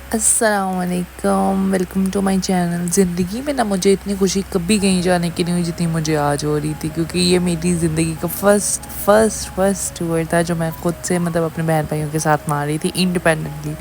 अस्सलामुअलैकुम, welcome to my channel. ज़िंदगी में ना मुझे इतनी खुशी कभी कहीं जाने की नहीं हुई जितनी मुझे आज हो रही थी, क्योंकि ये मेरी ज़िंदगी का फर्स्ट टूर था जो मैं खुद से अपने बहन भाइयों के साथ मार रही थी इंडिपेंडेंटली।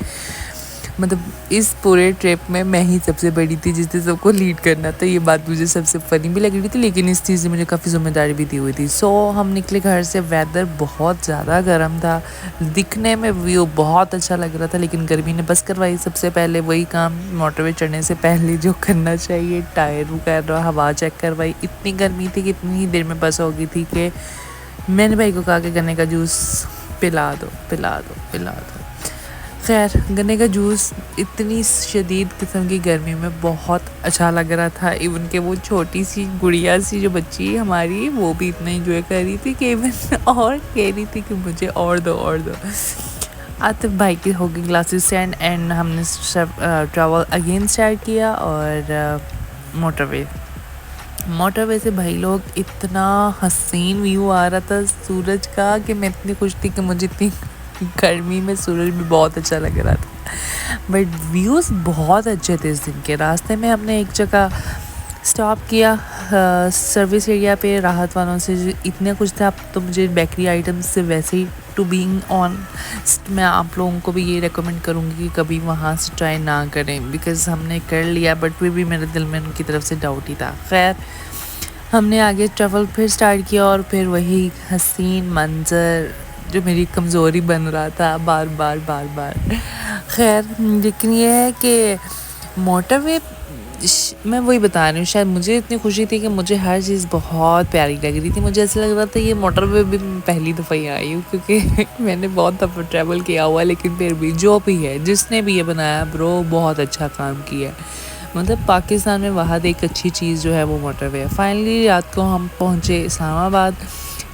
इस पूरे ट्रिप में मैं ही सबसे बड़ी थी जिसने सबको लीड करना था। ये बात मुझे सबसे फ़नी भी लग रही थी, लेकिन इस चीज़ से मुझे काफ़ी ज़िम्मेदारी भी दी हुई थी। हम निकले घर से। वेदर बहुत ज़्यादा गर्म था, दिखने में व्यू बहुत अच्छा लग रहा था, लेकिन गर्मी ने बस करवाई। सबसे पहले वही काम मोटरवे चढ़ने से पहले जो करना चाहिए, टायर वगैरह हवा चेक करवाई। इतनी गर्मी थी कि इतनी ही देर में बस हो गई थी कि मैंने भाई को कहा कि गन्ने का जूस पिला दो पिला दो पिला दो। खैर, गन्ने का जूस इतनी शदीद किस्म की गर्मी में बहुत अच्छा लग रहा था। इवन के वो छोटी सी गुड़िया सी जो बच्ची हमारी, वो भी इतना इंजॉय कर रही थी कि इवन और कह रही थी कि मुझे और दो। आतिफ भाई की हो गई ग्लासेस स्टैंड एंड हमने ट्रैवल अगेन स्टार्ट किया। और मोटरवे से भाई लोग इतना हसीन व्यू आ रहा था सूरज का कि मैं इतनी खुश थी कि मुझे इतनी गर्मी में सूरज भी बहुत अच्छा लग रहा था। बट व्यूज़ बहुत अच्छे थे इस दिन के। रास्ते में हमने एक जगह स्टॉप किया सर्विस एरिया पे। राहत वालों से इतने कुछ था, अब तो मुझे बेकरी आइटम्स से वैसे ही टू बीइंग ऑन, मैं आप लोगों को भी ये रेकमेंड करूँगी कि कभी वहाँ से ट्राई ना करें, बिकॉज़ हमने कर लिया बट फिर भी मेरे दिल में उनकी तरफ से डाउट ही था। खैर, हमने आगे ट्रैवल फिर स्टार्ट किया और फिर वही हसीन मंज़र जो मेरी कमज़ोरी बन रहा था बार बार। खैर, लेकिन ये है कि मोटरवे मैं वही बता रही हूँ, शायद मुझे इतनी खुशी थी कि मुझे हर चीज़ बहुत प्यारी लग रही थी। मुझे ऐसा लग रहा था ये मोटरवे भी मैं पहली दफ़ा ही आई हूँ, क्योंकि मैंने बहुत दफ़ा ट्रैवल किया हुआ, लेकिन फिर भी जो भी है, जिसने भी ये बनाया ब्रो, बहुत अच्छा काम किया है। पाकिस्तान में वहाँ एक अच्छी चीज़ जो है वो मोटरवे है। फाइनली रात को हम पहुँचे इस्लामाबाद।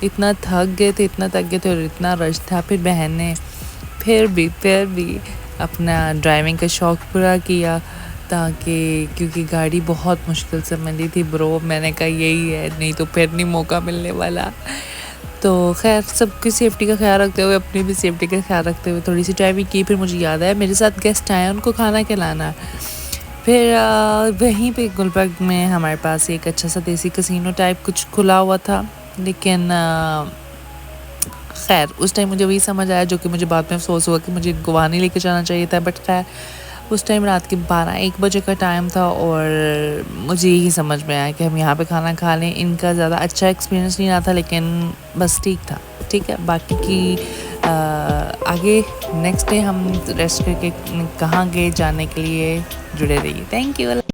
इतना थक गए थे और इतना रश था। फिर बहन ने फिर भी अपना ड्राइविंग का शौक़ पूरा किया, ताकि क्योंकि गाड़ी बहुत मुश्किल से मिली थी ब्रो। मैंने कहा यही है, नहीं तो फिर नहीं मौका मिलने वाला। तो खैर, सबकी सेफ्टी का ख्याल रखते हुए, अपनी भी सेफ्टी का ख्याल रखते हुए थोड़ी सी ड्राइविंग की। फिर मुझे याद आया मेरे साथ गेस्ट आए, उनको खाना खिलाना। फिर वहीं पे गुलबर्ग में हमारे पास एक अच्छा सा देसी कसिनो टाइप कुछ खुला हुआ था, लेकिन खैर उस टाइम मुझे वही समझ आया, जो कि मुझे बाद में अफसोस हुआ कि मुझे गोवा नहीं लेके जाना चाहिए था। बट खैर, उस टाइम रात के 12-1 बजे का टाइम था और मुझे यही समझ में आया कि हम यहाँ पे खाना खा लें। इनका ज़्यादा अच्छा एक्सपीरियंस नहीं रहा था, लेकिन बस ठीक था। ठीक है, बाकी की आगे नेक्स्ट डे हम रेस्ट करके कहाँ गए जाने के लिए जुड़े रहिए। Thank you.